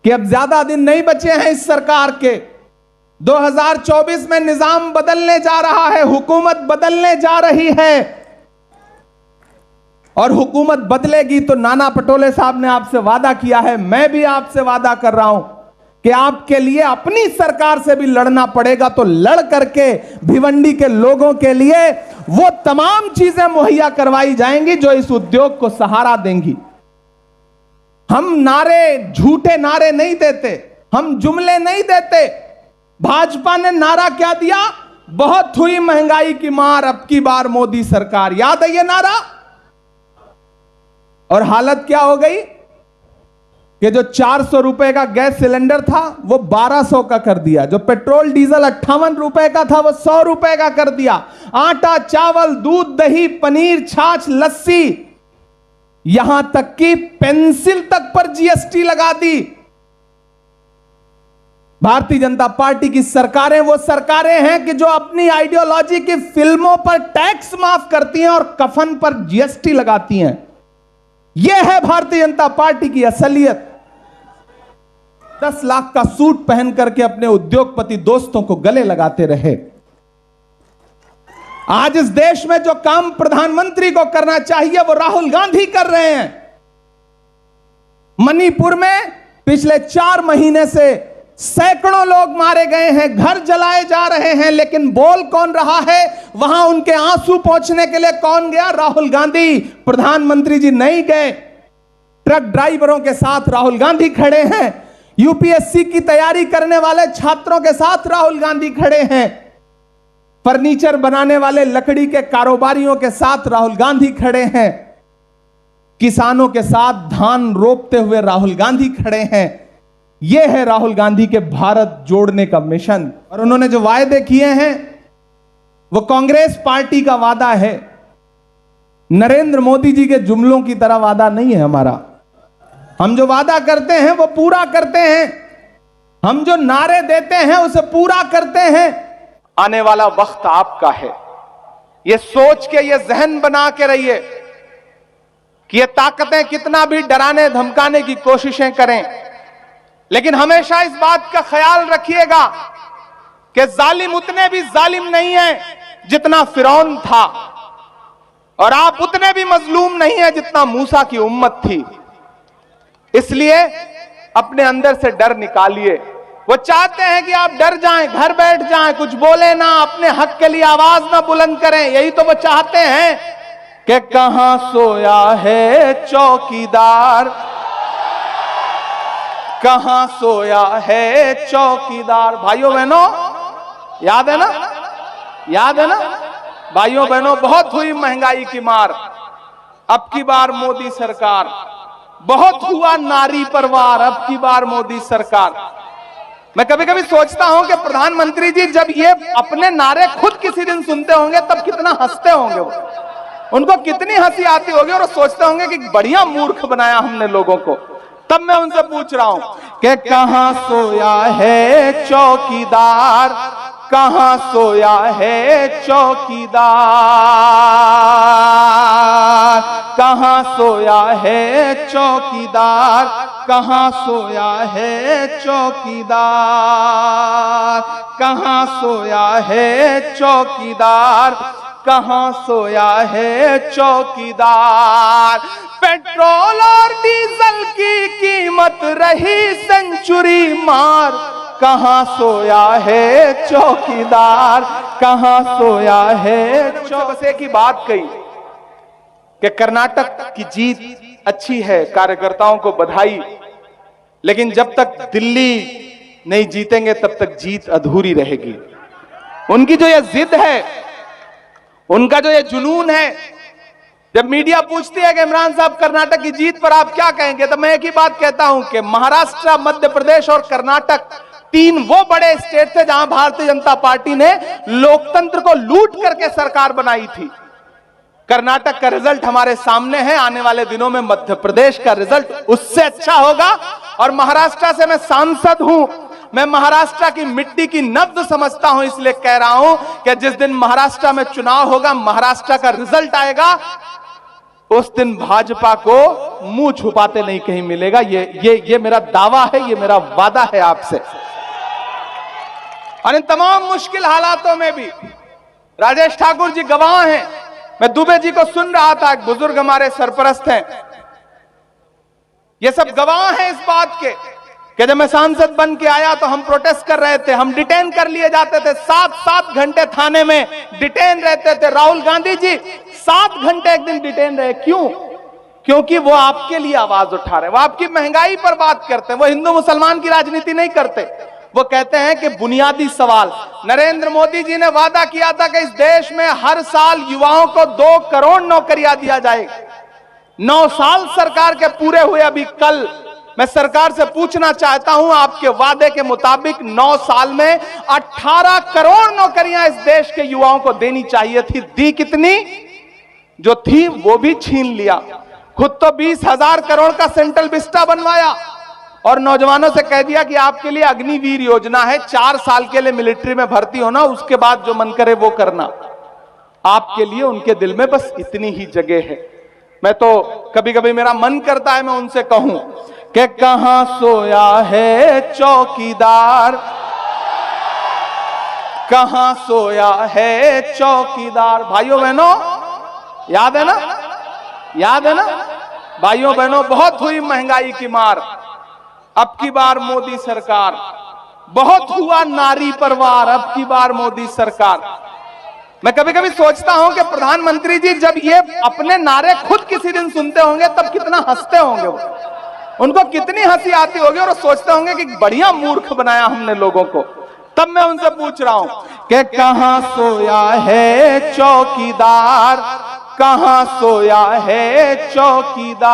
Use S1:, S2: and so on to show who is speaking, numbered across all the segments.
S1: कि अब ज्यादा दिन नहीं बचे हैं इस सरकार के। 2024 में निजाम बदलने जा रहा है, हुकूमत बदलने जा रही है और हुकूमत बदलेगी तो नाना पटोले साहब ने आपसे वादा किया है, मैं भी आपसे वादा कर रहा हूं कि आपके लिए अपनी सरकार से भी लड़ना पड़ेगा, तो लड़ करके भिवंडी के लोगों के लिए वो तमाम चीजें मुहैया करवाई जाएंगी जो इस उद्योग को सहारा देंगी। हम नारे, झूठे नारे नहीं देते, हम जुमले नहीं देते। भाजपा ने नारा क्या दिया? बहुत हुई महंगाई की मार, अब की बार मोदी सरकार। याद है ये नारा? और हालत क्या हो गई कि जो 400 रुपए का गैस सिलेंडर था वो 1200 का कर दिया, जो पेट्रोल डीजल 58 रुपए का था वो 100 रुपए का कर दिया। आटा, चावल, दूध, दही, पनीर, छाछ, लस्सी, यहां तक कि पेंसिल तक पर जीएसटी लगा दी। भारतीय जनता पार्टी की सरकारें वो सरकारें हैं कि जो अपनी आइडियोलॉजी की फिल्मों पर टैक्स माफ करती हैं और कफन पर जीएसटी लगाती हैं। यह है भारतीय जनता पार्टी की असलियत। 10 लाख का सूट पहन करके अपने उद्योगपति दोस्तों को गले लगाते रहे। आज इस देश में जो काम प्रधानमंत्री को करना चाहिए वो राहुल गांधी कर रहे हैं। मणिपुर में पिछले 4 महीने से सैकड़ों लोग मारे गए हैं, घर जलाए जा रहे हैं, लेकिन बोल कौन रहा है? वहां उनके आंसू पोंछने के लिए कौन गया? राहुल गांधी। प्रधानमंत्री जी नहीं गए। ट्रक ड्राइवरों के साथ राहुल गांधी खड़े हैं, यूपीएससी की तैयारी करने वाले छात्रों के साथ राहुल गांधी खड़े हैं, फर्नीचर बनाने वाले लकड़ी के कारोबारियों के साथ राहुल गांधी खड़े हैं, किसानों के साथ धान रोपते हुए राहुल गांधी खड़े हैं। यह है राहुल गांधी के भारत जोड़ने का मिशन। और उन्होंने जो वायदे किए हैं वो कांग्रेस पार्टी का वादा है, नरेंद्र मोदी जी के जुमलों की तरह वादा नहीं है हमारा। हम जो वादा करते हैं वो पूरा करते हैं, हम जो नारे देते हैं उसे पूरा करते हैं। आने वाला वक्त आपका है, ये सोच के, ये जहन बना के रहिए कि ये ताकतें कितना भी डराने धमकाने की कोशिशें करें, लेकिन हमेशा इस बात का ख्याल रखिएगा कि जालिम उतने भी जालिम नहीं है जितना फिरौन था, और आप उतने भी मजलूम नहीं है जितना मूसा की उम्मत थी। इसलिए अपने अंदर से डर निकालिए। वो चाहते हैं कि आप डर जाएं, घर बैठ जाएं, कुछ बोले ना, अपने हक के लिए आवाज ना बुलंद करें। यही तो वो चाहते हैं कि कहां सोया है चौकीदार, कहां सोया है चौकीदार। भाइयों बहनों, याद है ना? याद है ना भाइयों बहनों? बहुत हुई महंगाई की मार, अब की बार मोदी सरकार। बहुत हुआ नारी पर वार, अब की बार मोदी सरकार। मैं कभी कभी सोचता हूं कि प्रधानमंत्री जी जब ये अपने नारे खुद किसी दिन सुनते होंगे तब कितना हंसते होंगे, उनको कितनी हंसी आती होगी, और सोचते होंगे कि बढ़िया मूर्ख बनाया हमने लोगों को। तब मैं उनसे पूछ रहा हूं कि कहां सोया है चौकीदार, कहां सोया है चौकीदार, कहां सोया है चौकीदार, कहां सोया है चौकीदार, कहां सोया है चौकीदार, कहां सोया है चौकीदार। पेट्रोल और डीजल की कीमत रही सेंचुरी मार, कहां सोया है चौकीदार, कहां सोया है चौकीदार। बस एक ही बात कही कि कर्नाटक की जीत अच्छी है, कार्यकर्ताओं को बधाई, लेकिन जब तक दिल्ली नहीं जीतेंगे तब तक जीत अधूरी रहेगी। उनकी जो ये जिद है, उनका जो ये जुनून है, जब मीडिया पूछती है कि इमरान साहब कर्नाटक की जीत पर आप क्या कहेंगे, तो मैं एक ही बात कहता हूं कि महाराष्ट्र, मध्य प्रदेश और कर्नाटक 3 वो बड़े स्टेट थे जहां भारतीय जनता पार्टी ने लोकतंत्र को लूट करके सरकार बनाई थी। कर्नाटक का रिजल्ट हमारे सामने है, आने वाले दिनों में मध्य प्रदेश का रिजल्ट उससे अच्छा होगा। और महाराष्ट्र से मैं सांसद हूं, मैं महाराष्ट्र की मिट्टी की नब्ज समझता हूं, इसलिए कह रहा हूं कि जिस दिन महाराष्ट्र में चुनाव होगा, महाराष्ट्र का रिजल्ट आएगा, उस दिन भाजपा को मुंह छुपाते नहीं कहीं मिलेगा। ये मेरा दावा है, ये मेरा वादा है आपसे। और इन तमाम मुश्किल हालातों में भी राजेश ठाकुर जी गवाह हैं। मैं दुबे जी को सुन रहा था, एक बुजुर्ग हमारे सरपरस्त हैं, ये सब गवाह हैं इस बात के कि जब मैं सांसद बन के आया तो हम प्रोटेस्ट कर रहे थे, हम डिटेन कर लिए जाते थे, 7-7 घंटे थाने में डिटेन रहते थे। राहुल गांधी जी 7 घंटे एक दिन डिटेन रहे, क्यों? क्योंकि वो आपके लिए आवाज उठा रहे हैं, वो आपकी महंगाई पर बात करते हैं, वो हिंदू मुसलमान की राजनीति नहीं करते। वो कहते हैं कि बुनियादी सवाल, नरेंद्र मोदी जी ने वादा किया था कि इस देश में हर साल युवाओं को 2 करोड़ नौकरियां दिया जाएगी। 9 साल सरकार के पूरे हुए, अभी कल मैं सरकार से पूछना चाहता हूं, आपके वादे के मुताबिक 9 साल में 18 करोड़ नौकरियां इस देश के युवाओं को देनी चाहिए थी, दी कितनी? जो थी वो भी छीन लिया। खुद तो 20,000 करोड़ का सेंट्रल विस्टा बनवाया और नौजवानों से कह दिया कि आपके लिए अग्निवीर योजना है, 4 साल के लिए मिलिट्री में भर्ती होना, उसके बाद जो मन करे वो करना। आपके लिए उनके दिल में बस इतनी ही जगह है। मैं तो कभी कभी मेरा मन करता है मैं उनसे कहूं कि कहां सोया है चौकीदार, कहां सोया है चौकीदार। भाइयों बहनों, याद है ना? याद है ना? भाइयों बहनों, बहुत हुई महंगाई की मार, अब की बार मोदी सरकार। बहुत हुआ नारी पर वार, अब की बार मोदी सरकार। मैं कभी कभी सोचता हूं कि प्रधानमंत्री जी जब ये अपने नारे खुद किसी दिन सुनते होंगे तब कितना हंसते होंगे, उनको कितनी हंसी आती होगी और सोचते होंगे कि बढ़िया मूर्ख बनाया हमने लोगों को। तब मैं उनसे पूछ रहा हूं कि कहां सोया है चौकीदार, कहां सोया है चौकीदार,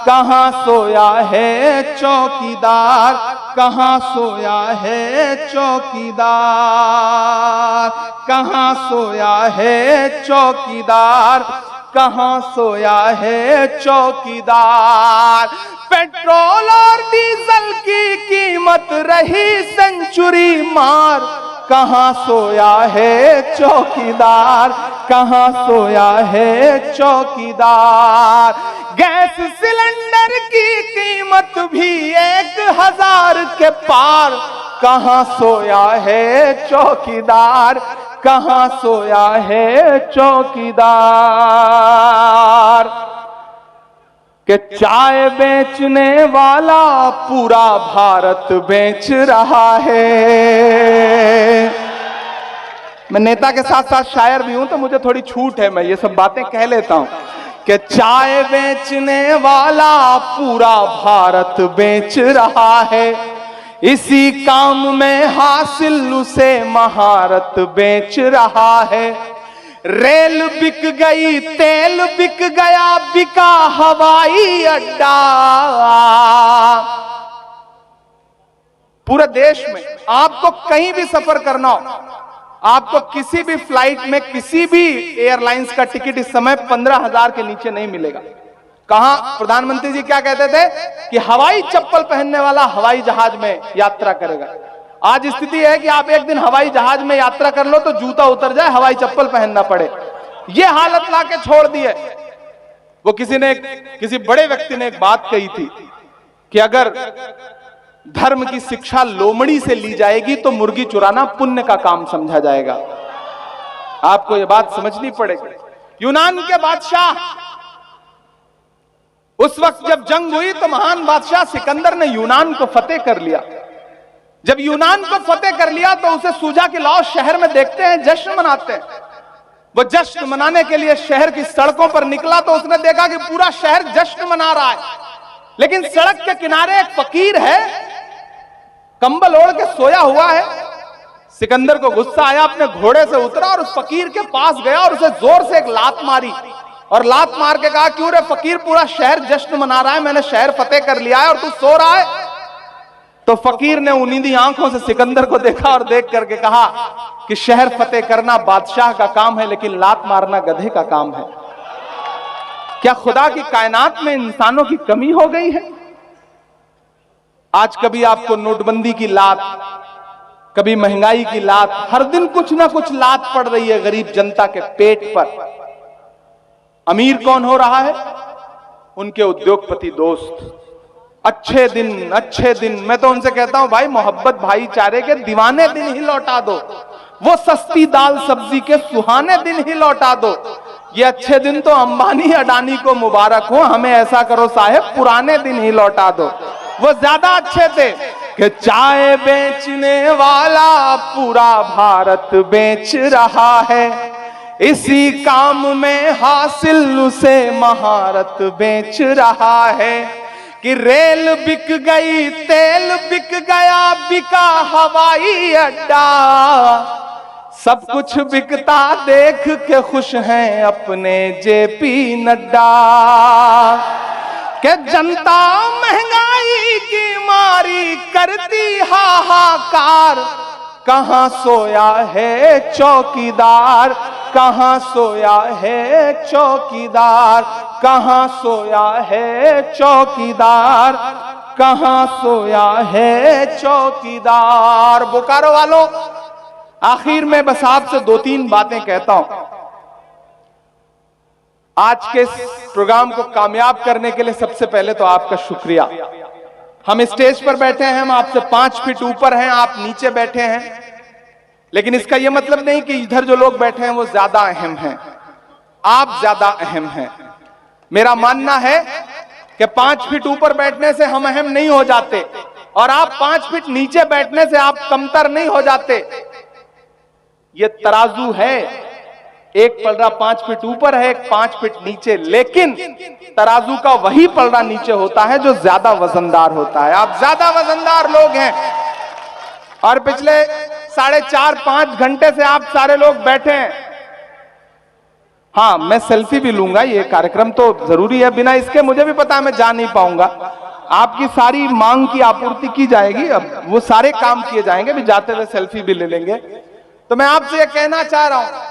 S1: कहां सोया है चौकीदार, कहां सोया है चौकीदार, कहां सोया है चौकीदार, कहां सोया है चौकीदार। पेट्रोल और डीजल की कीमत रही सेंचुरी मार, कहां सोया है चौकीदार, कहां सोया है चौकीदार। गैस सिलेंडर की कीमत भी 1,000 के पार, कहां सोया है चौकीदार, कहां सोया है चौकीदार। कि चाय बेचने वाला पूरा भारत बेच रहा है। मैं नेता के साथ साथ शायर भी हूं तो मुझे थोड़ी छूट है, मैं ये सब बातें कह लेता हूं कि चाय बेचने वाला पूरा भारत बेच रहा है, इसी काम में हासिल उसे महारत बेच रहा है। रेल बिक गई, तेल बिक गया, बिका हवाई अड्डा। पूरे देश में आपको कहीं भी सफर करना हो, आपको किसी भी फ्लाइट में किसी भी एयरलाइंस का टिकट इस समय 15,000 के नीचे नहीं मिलेगा। कहां प्रधानमंत्री जी क्या कहते थे कि हवाई चप्पल पहनने वाला हवाई जहाज में यात्रा करेगा। आज स्थिति है कि आप एक दिन हवाई जहाज में यात्रा कर लो तो जूता उतर जाए, हवाई चप्पल पहनना पड़े। यह हालत लाके छोड़ दी है। वो किसी बड़े व्यक्ति ने एक बात कही थी कि अगर धर्म की शिक्षा लोमड़ी से ली जाएगी तो मुर्गी चुराना पुण्य का काम समझा जाएगा। आपको यह बात समझनी पड़ेगी। यूनान के बादशाह, उस वक्त जब जंग हुई तो महान बादशाह सिकंदर ने यूनान को फतेह कर लिया। जब यूनान को फतेह कर लिया तो उसे सूजा के लाओ शहर में देखते हैं, जश्न मनाते हैं। वो जश्न मनाने के लिए शहर की सड़कों पर निकला तो उसने देखा कि पूरा शहर जश्न मना रहा है, लेकिन सड़क के किनारे एक फकीर है, कंबल ओढ़ के सोया हुआ है। सिकंदर को गुस्सा आया, अपने घोड़े से उतरा और उस फकीर के पास गया और उसे जोर से एक लात मारी और लात मार के कहा, क्यों रे फकीर, पूरा शहर जश्न मना रहा है, मैंने शहर फतेह कर लिया है और तू सो रहा है। तो फकीर ने उन्नीदी आंखों से सिकंदर को देखा और देख करके कहा कि शहर फतेह करना बादशाह का काम है, लेकिन लात मारना गधे का काम है। क्या खुदा की कायनात में इंसानों की कमी हो गई है? आज कभी आपको नोटबंदी की लात कभी महंगाई की लात, हर दिन कुछ ना कुछ लात पड़ रही है गरीब जनता के पेट पर। अमीर कौन हो रहा है? उनके उद्योगपति दोस्त। अच्छे दिन, मैं तो उनसे कहता हूं भाई मोहब्बत भाईचारे के दीवाने दिन ही लौटा दो, वो सस्ती दाल सब्जी के सुहाने दिन ही लौटा दो। ये अच्छे दिन तो अंबानी अडानी को मुबारक हो, हमें ऐसा करो साहेब पुराने दिन ही लौटा दो, वो ज्यादा अच्छे थे। कि चाय बेचने वाला पूरा भारत बेच रहा है, इसी काम में हासिल उसे महारत बेच रहा है। कि रेल बिक गई, तेल बिक गया, बिका हवाई अड्डा, सब कुछ बिकता देख के खुश हैं अपने जेपी नड्डा। कि जनता महंगाई की मारी करती हाहाकार, कहां सोया है चौकीदार, कहां सोया है चौकीदार, कहां सोया है चौकीदार, कहां सोया है चौकीदार। बोकारो वालों, आखिर में बस आपसे 2-3 बातें कहता हूं। आज के प्रोग्राम को कामयाब करने के लिए सबसे पहले तो आपका शुक्रिया। हम स्टेज पर बैठे हैं, हम आपसे 5 फीट ऊपर हैं, आप नीचे बैठे हैं, लेकिन इसका यह मतलब नहीं कि इधर जो लोग बैठे हैं वो ज्यादा अहम हैं। आप ज्यादा अहम हैं। मेरा मानना है कि 5 फीट ऊपर बैठने से हम अहम नहीं हो जाते, और आप 5 फीट नीचे बैठने से आप कमतर नहीं हो जाते। ये तराजू है, एक पलड़ा 5 फीट ऊपर है, एक 5 फीट नीचे, लेकिन तराजू का वही पलड़ा नीचे होता है जो ज्यादा वजनदार होता है। आप ज्यादा वजनदार लोग हैं, और पिछले 4.5-5 घंटे से आप सारे लोग बैठे हैं। हाँ, मैं सेल्फी भी लूंगा, ये कार्यक्रम तो जरूरी है, बिना इसके मुझे भी पता है मैं जा नहीं पाऊंगा। आपकी सारी मांग की आपूर्ति की जाएगी, अब वो सारे काम किए जाएंगे, भी जाते हुए सेल्फी भी ले लेंगे। तो मैं आपसे ये कहना चाह रहा हूं,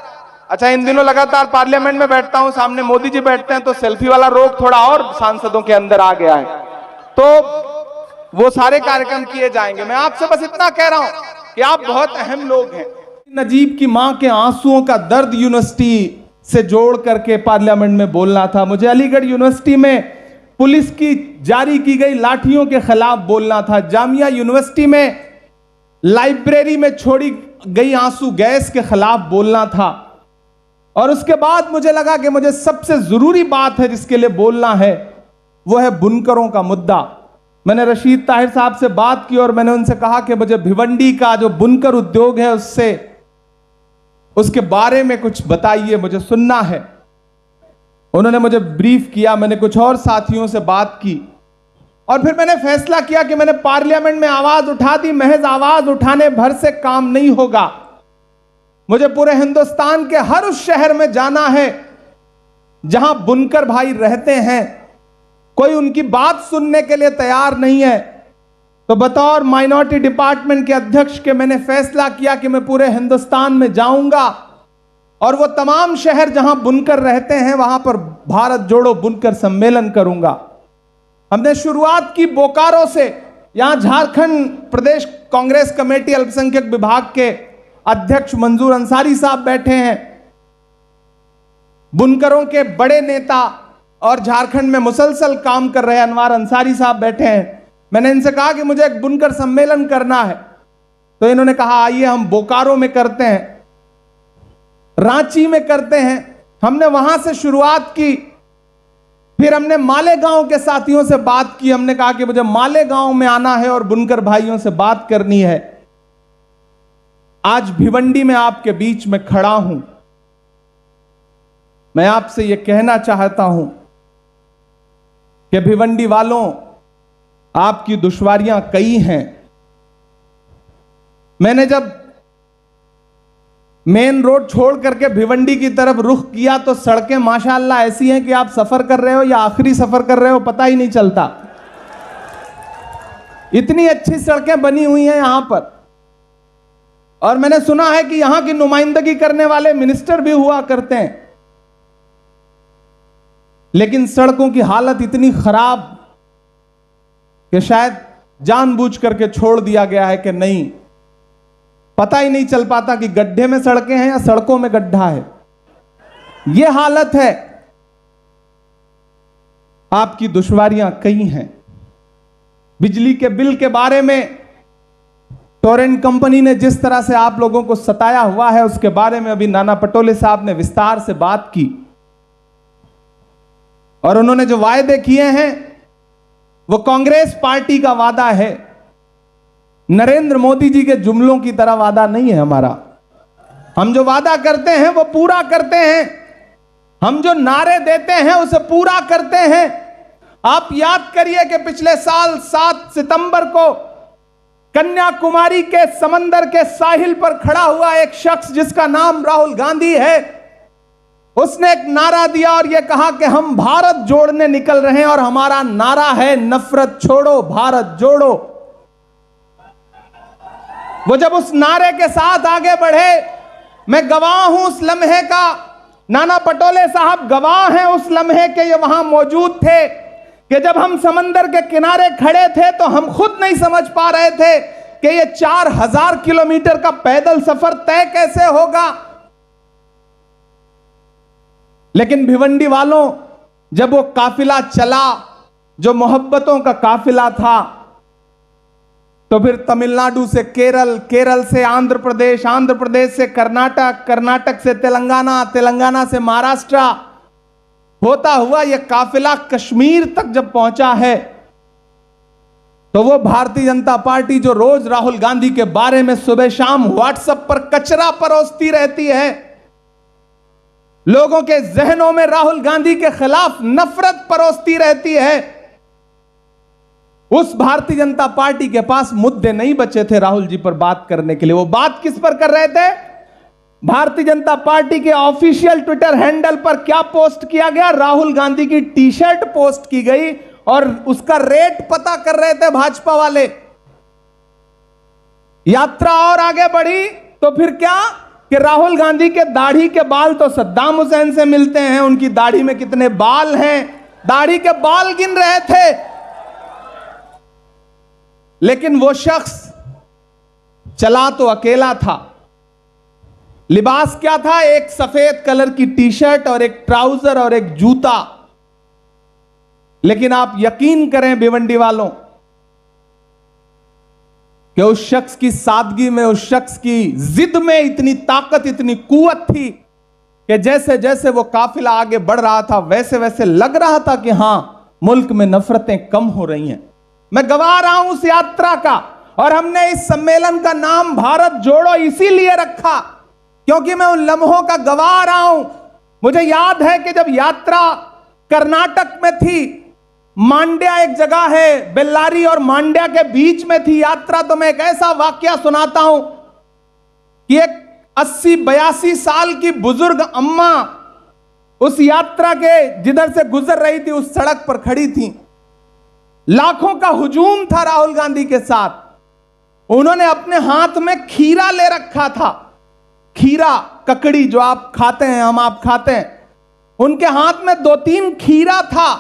S1: अच्छा इन दिनों लगातार पार्लियामेंट में बैठता हूं, सामने मोदी जी बैठते हैं, तो सेल्फी वाला रोग थोड़ा और सांसदों के अंदर आ गया है, तो वो सारे कार्यक्रम किए जाएंगे। मैं आपसे बस इतना कह रहा हूं कि आप बहुत अहम लोग हैं। नजीब की मां के आंसुओं का दर्द यूनिवर्सिटी से जोड़ करके पार्लियामेंट में बोलना था। मुझे अलीगढ़ यूनिवर्सिटी में पुलिस की जारी की गई लाठियों के खिलाफ बोलना था। जामिया यूनिवर्सिटी में लाइब्रेरी में छोड़ी गई आंसू गैस के खिलाफ बोलना था। और उसके बाद मुझे लगा कि मुझे सबसे जरूरी बात है जिसके लिए बोलना है, वो है बुनकरों का मुद्दा। मैंने रशीद ताहिर साहब से बात की और मैंने उनसे कहा कि मुझे भिवंडी का जो बुनकर उद्योग है उसके बारे में कुछ बताइए, मुझे सुनना है। उन्होंने मुझे ब्रीफ किया, मैंने कुछ और साथियों से बात की, और फिर मैंने फैसला किया कि मैंने पार्लियामेंट में आवाज उठा दी। महज आवाज उठाने भर से काम नहीं होगा, मुझे पूरे हिंदुस्तान के हर उस शहर में जाना है जहां बुनकर भाई रहते हैं, कोई उनकी बात सुनने के लिए तैयार नहीं है। तो बतौर माइनॉरिटी डिपार्टमेंट के अध्यक्ष के मैंने फैसला किया कि मैं पूरे हिंदुस्तान में जाऊंगा और वो तमाम शहर जहां बुनकर रहते हैं वहां पर भारत जोड़ो बुनकर सम्मेलन करूंगा। हमने शुरुआत की बोकारो से। यहां झारखंड प्रदेश कांग्रेस कमेटी अल्पसंख्यक विभाग के अध्यक्ष मंजूर अंसारी साहब बैठे हैं, बुनकरों के बड़े नेता और झारखंड में मुसलसल काम कर रहे अनवार अंसारी साहब बैठे हैं। मैंने इनसे कहा कि मुझे एक बुनकर सम्मेलन करना है, तो इन्होंने कहा आइए हम बोकारो में करते हैं, रांची में करते हैं। हमने वहां से शुरुआत की। फिर हमने मालेगांव के साथियों से बात की, हमने कहा कि मुझे मालेगांव में आना है और बुनकर भाइयों से बात करनी है। आज भिवंडी में आपके बीच में खड़ा हूं। मैं आपसे यह कहना चाहता हूं कि भिवंडी वालों, आपकी दुश्वारियां कई हैं। मैंने जब मेन रोड छोड़ करके भिवंडी की तरफ रुख किया तो सड़कें माशाअल्लाह ऐसी हैं कि आप सफर कर रहे हो या आखिरी सफर कर रहे हो पता ही नहीं चलता। इतनी अच्छी सड़कें बनी हुई हैं यहां पर। और मैंने सुना है कि यहां की नुमाइंदगी करने वाले मिनिस्टर भी हुआ करते हैं, लेकिन सड़कों की हालत इतनी खराब कि शायद जानबूझ करके छोड़ दिया गया है कि नहीं, पता ही नहीं चल पाता कि गड्ढे में सड़कें हैं या सड़कों में गड्ढा है। यह हालत है। आपकी दुश्वारियां कई हैं। बिजली के बिल के बारे में टोरेंट कंपनी ने जिस तरह से आप लोगों को सताया हुआ है, उसके बारे में अभी नाना पटोले साहब ने विस्तार से बात की, और उन्होंने जो वायदे किए हैं वो कांग्रेस पार्टी का वादा है, नरेंद्र मोदी जी के जुमलों की तरह वादा नहीं है हमारा। हम जो वादा करते हैं वो पूरा करते हैं, हम जो नारे देते हैं उसे पूरा करते हैं। आप याद करिए कि पिछले साल 7 सितंबर को कन्याकुमारी के समंदर के साहिल पर खड़ा हुआ एक शख्स जिसका नाम राहुल गांधी है, उसने एक नारा दिया और यह कहा कि हम भारत जोड़ने निकल रहे हैं और हमारा नारा है नफरत छोड़ो भारत जोड़ो। वो जब उस नारे के साथ आगे बढ़े, मैं गवाह हूं उस लम्हे का, नाना पटोले साहब गवाह हैं उस लम्हे के, ये वहां मौजूद थे कि जब हम समंदर के किनारे खड़े थे तो हम खुद नहीं समझ पा रहे थे कि ये 4000 किलोमीटर का पैदल सफर तय कैसे होगा। लेकिन भिवंडी वालों, जब वो काफिला चला जो मोहब्बतों का काफिला था, तो फिर तमिलनाडु से केरल, केरल से आंध्र प्रदेश, आंध्र प्रदेश से कर्नाटक, कर्नाटक से तेलंगाना, तेलंगाना से महाराष्ट्र होता हुआ यह काफिला कश्मीर तक जब पहुंचा है, तो वो भारतीय जनता पार्टी जो रोज राहुल गांधी के बारे में सुबह शाम व्हाट्सएप पर कचरा परोसती रहती है, लोगों के जहनों में राहुल गांधी के खिलाफ नफरत परोसती रहती है, उस भारतीय जनता पार्टी के पास मुद्दे नहीं बचे थे राहुल जी पर बात करने के लिए। वो बात किस पर कर रहे थे? भारतीय जनता पार्टी के ऑफिशियल ट्विटर हैंडल पर क्या पोस्ट किया गया? राहुल गांधी की टी शर्ट पोस्ट की गई और उसका रेट पता कर रहे थे भाजपा वाले। यात्रा और आगे बढ़ी तो फिर क्या कि राहुल गांधी के दाढ़ी के बाल तो सद्दाम हुसैन से मिलते हैं, उनकी दाढ़ी में कितने बाल हैं, दाढ़ी के बाल गिन रहे थे। लेकिन वो शख्स चला तो अकेला था। लिबास क्या था? एक सफेद कलर की टी शर्ट और एक ट्राउजर और एक जूता। लेकिन आप यकीन करें भिवंडी वालों कि उस शख्स की सादगी में, उस शख्स की जिद में इतनी ताकत, इतनी कुव्वत थी कि जैसे जैसे वो काफिला आगे बढ़ रहा था वैसे वैसे लग रहा था कि हां, मुल्क में नफरतें कम हो रही हैं। मैं गवा रहा हूं उस यात्रा का, और हमने इस सम्मेलन का नाम भारत जोड़ो इसीलिए रखा क्योंकि मैं उन लम्हों का गवा रहा हूं। मुझे याद है कि जब यात्रा कर्नाटक में थी, मांड्या एक जगह है, बेल्लारी और मांड्या के बीच में थी यात्रा, तो मैं एक ऐसा वाकया सुनाता हूं कि एक 80-82 साल की बुजुर्ग अम्मा उस यात्रा के जिधर से गुजर रही थी उस सड़क पर खड़ी थी। लाखों का हुजूम था राहुल गांधी के साथ। उन्होंने अपने हाथ में खीरा ले रखा था, खीरा, ककड़ी जो आप खाते हैं, हम आप खाते हैं, उनके हाथ में 2-3 खीरा था।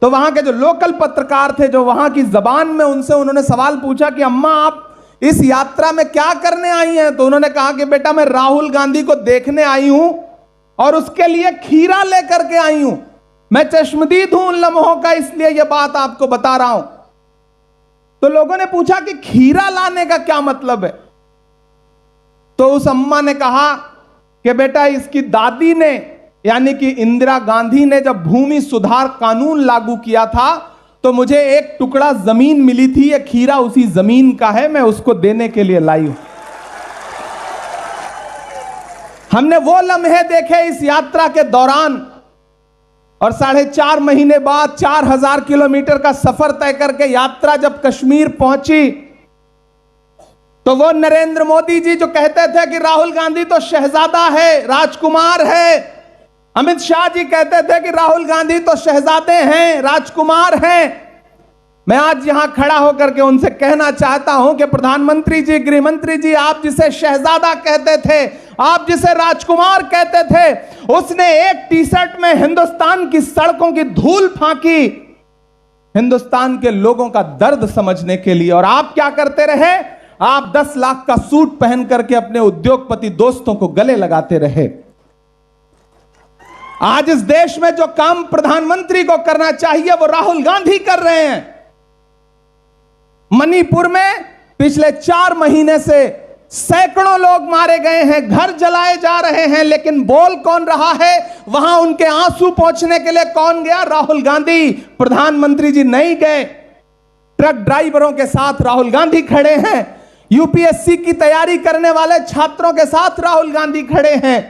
S1: तो वहां के जो लोकल पत्रकार थे, जो वहां की जबान में, उनसे उन्होंने सवाल पूछा कि अम्मा आप इस यात्रा में क्या करने आई हैं? तो उन्होंने कहा कि बेटा मैं राहुल गांधी को देखने आई हूं और उसके लिए खीरा लेकर के आई हूं। मैं चश्मदीद हूं उन लम्हों का, इसलिए यह बात आपको बता रहा हूं। तो लोगों ने पूछा कि खीरा लाने का क्या मतलब है? तो उस अम्मा ने कहा कि बेटा इसकी दादी ने, यानी कि इंदिरा गांधी ने जब भूमि सुधार कानून लागू किया था तो मुझे एक टुकड़ा जमीन मिली थी, यह खीरा उसी जमीन का है, मैं उसको देने के लिए लाई हूं। हमने वो लम्हे देखे इस यात्रा के दौरान, और 4.5 महीने बाद 4000 किलोमीटर का सफर तय करके यात्रा जब कश्मीर पहुंची, तो वो नरेंद्र मोदी जी जो कहते थे कि राहुल गांधी तो शहजादा है, राजकुमार है, अमित शाह जी कहते थे कि राहुल गांधी तो शहजादे हैं, राजकुमार हैं, मैं आज यहां खड़ा होकर के उनसे कहना चाहता हूं कि प्रधानमंत्री जी, गृह मंत्री जी, आप जिसे शहजादा कहते थे, आप जिसे राजकुमार कहते थे, उसने एक टी शर्ट में हिंदुस्तान की सड़कों की धूल फांकी हिंदुस्तान के लोगों का दर्द समझने के लिए। और आप क्या करते रहे? आप 10 लाख का सूट पहन करके अपने उद्योगपति दोस्तों को गले लगाते रहे। आज इस देश में जो काम प्रधानमंत्री को करना चाहिए वो राहुल गांधी कर रहे हैं। मणिपुर में पिछले 4 महीने से सैकड़ों लोग मारे गए हैं, घर जलाए जा रहे हैं, लेकिन बोल कौन रहा है? वहां उनके आंसू पोंछने के लिए कौन गया? राहुल गांधी। प्रधानमंत्री जी नहीं गए। ट्रक ड्राइवरों के साथ राहुल गांधी खड़े हैं, यूपीएससी की तैयारी करने वाले छात्रों के साथ राहुल गांधी खड़े हैं,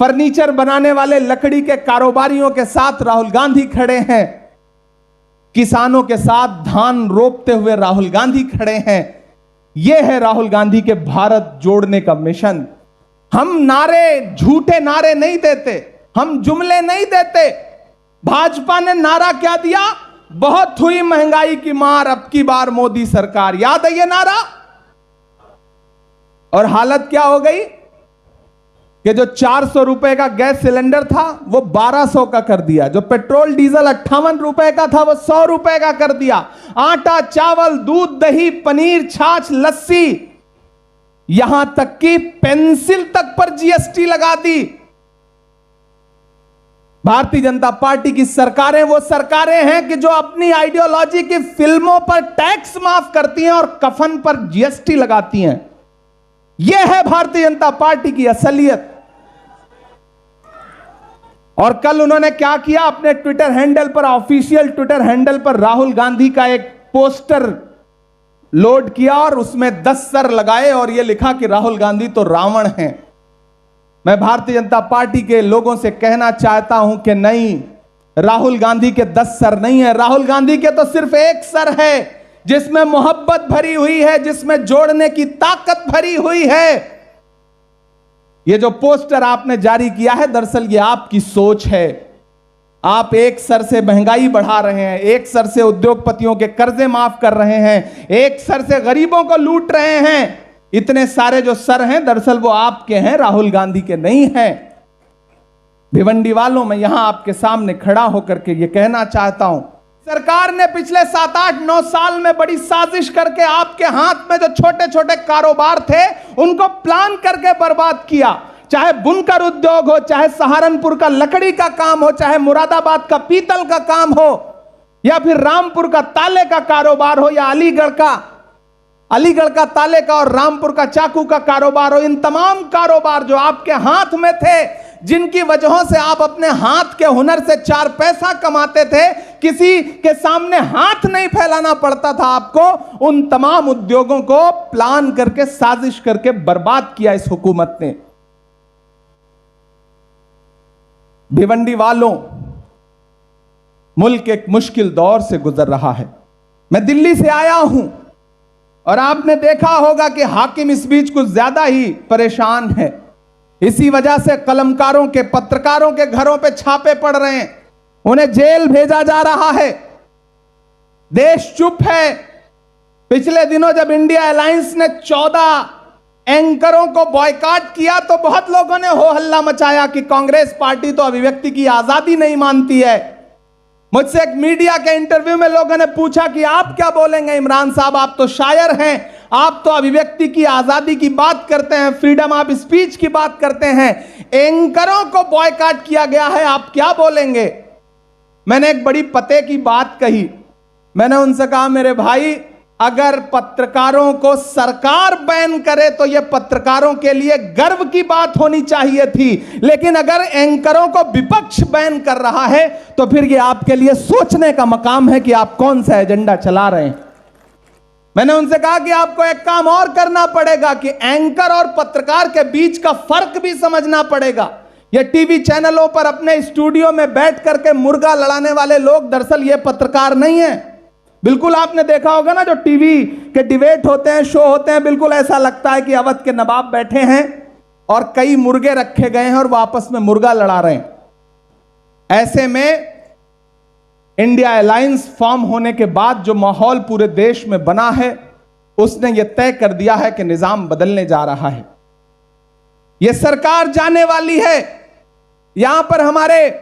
S1: फर्नीचर बनाने वाले लकड़ी के कारोबारियों के साथ राहुल गांधी खड़े हैं, किसानों के साथ धान रोपते हुए राहुल गांधी खड़े हैं। यह है राहुल गांधी के भारत जोड़ने का मिशन। हम नारे, झूठे नारे नहीं देते, हम जुमले नहीं देते। भाजपा ने नारा क्या दिया? बहुत हुई महंगाई की मार, अब की बार मोदी सरकार। याद है ये नारा? और हालत क्या हो गई कि जो 400 रुपए का गैस सिलेंडर था वो 1200 का कर दिया, जो पेट्रोल डीजल 58 रुपए का था वो 100 रुपए का कर दिया। आटा, चावल, दूध, दही, पनीर, छाछ, लस्सी, यहां तक कि पेंसिल तक पर जीएसटी लगा दी। भारतीय जनता पार्टी की सरकारें वो सरकारें हैं कि जो अपनी आइडियोलॉजी की फिल्मों पर टैक्स माफ करती हैं और कफन पर जीएसटी लगाती हैं। यह है भारतीय जनता पार्टी की असलियत। और कल उन्होंने क्या किया? अपने ट्विटर हैंडल पर, ऑफिशियल ट्विटर हैंडल पर राहुल गांधी का एक पोस्टर लोड किया और उसमें 10 सर लगाए और यह लिखा कि राहुल गांधी तो रावण हैं। मैं भारतीय जनता पार्टी के लोगों से कहना चाहता हूं कि नहीं, राहुल गांधी के 10 सर नहीं है। राहुल गांधी के तो सिर्फ एक सर है जिसमें मोहब्बत भरी हुई है, जिसमें जोड़ने की ताकत भरी हुई है। ये जो पोस्टर आपने जारी किया है, दरअसल ये आपकी सोच है। आप एक सर से महंगाई बढ़ा रहे हैं, एक सर से उद्योगपतियों के कर्जे माफ कर रहे हैं, एक सर से गरीबों को लूट रहे हैं। इतने सारे जो सर हैं दरअसल वो आपके हैं, राहुल गांधी के नहीं हैं। भिवंडी वालों, मैं यहां आपके सामने खड़ा होकर के ये कहना चाहता हूं, सरकार ने पिछले 7, 8, 9 साल में बड़ी साजिश करके आपके हाथ में जो छोटे छोटे कारोबार थे उनको प्लान करके बर्बाद किया। चाहे बुनकर उद्योग हो, चाहे सहारनपुर का लकड़ी का काम हो, चाहे मुरादाबाद का पीतल का काम हो, या फिर रामपुर का ताले का कारोबार हो, या अलीगढ़ का ताले का और रामपुर का चाकू का कारोबार हो। इन तमाम कारोबार जो आपके हाथ में थे, जिनकी वजहों से आप अपने हाथ के हुनर से 4 पैसा कमाते थे, किसी के सामने हाथ नहीं फैलाना पड़ता था आपको, उन तमाम उद्योगों को प्लान करके, साजिश करके बर्बाद किया इस हुकूमत ने। भिवंडी वालों, मुल्क एक मुश्किल दौर से गुजर रहा है। मैं दिल्ली से आया हूं और आपने देखा होगा कि हाकिम इस बीच कुछ ज्यादा ही परेशान है। इसी वजह से कलमकारों के, पत्रकारों के घरों पे छापे पड़ रहे हैं, उन्हें जेल भेजा जा रहा है। देश चुप है। पिछले दिनों जब इंडिया अलायंस ने 14 एंकरों को बॉयकॉट किया तो बहुत लोगों ने हो हल्ला मचाया कि कांग्रेस पार्टी तो अभिव्यक्ति की आजादी नहीं मानती है। मुझसे एक मीडिया के इंटरव्यू में लोगों ने पूछा कि आप क्या बोलेंगे इमरान साहब, आप तो शायर हैं, आप तो अभिव्यक्ति की आजादी की बात करते हैं, फ्रीडम ऑफ स्पीच की बात करते हैं, एंकरों को बॉयकॉट किया गया है, आप क्या बोलेंगे? मैंने एक बड़ी पते की बात कही। मैंने उनसे कहा, मेरे भाई, अगर पत्रकारों को सरकार बैन करे तो यह पत्रकारों के लिए गर्व की बात होनी चाहिए थी, लेकिन अगर एंकरों को विपक्ष बैन कर रहा है तो फिर यह आपके लिए सोचने का मकाम है कि आप कौन सा एजेंडा चला रहे हैं। मैंने उनसे कहा कि आपको एक काम और करना पड़ेगा कि एंकर और पत्रकार के बीच का फर्क भी समझना पड़ेगा। ये टीवी चैनलों पर अपने स्टूडियो में बैठ करके मुर्गा लड़ाने वाले लोग दरअसल ये पत्रकार नहीं है। बिल्कुल आपने देखा होगा ना, जो टीवी के डिबेट होते हैं, शो होते हैं, बिल्कुल ऐसा लगता है कि अवध के नवाब बैठे हैं और कई मुर्गे रखे गए हैं और वो आपस में मुर्गा लड़ा रहे हैं। ऐसे में इंडिया अलायंस फॉर्म होने के बाद जो माहौल पूरे देश में बना है, उसने यह तय कर दिया है कि निजाम बदलने जा रहा है। यह सरकार जाने वाली है। यहां पर हमारे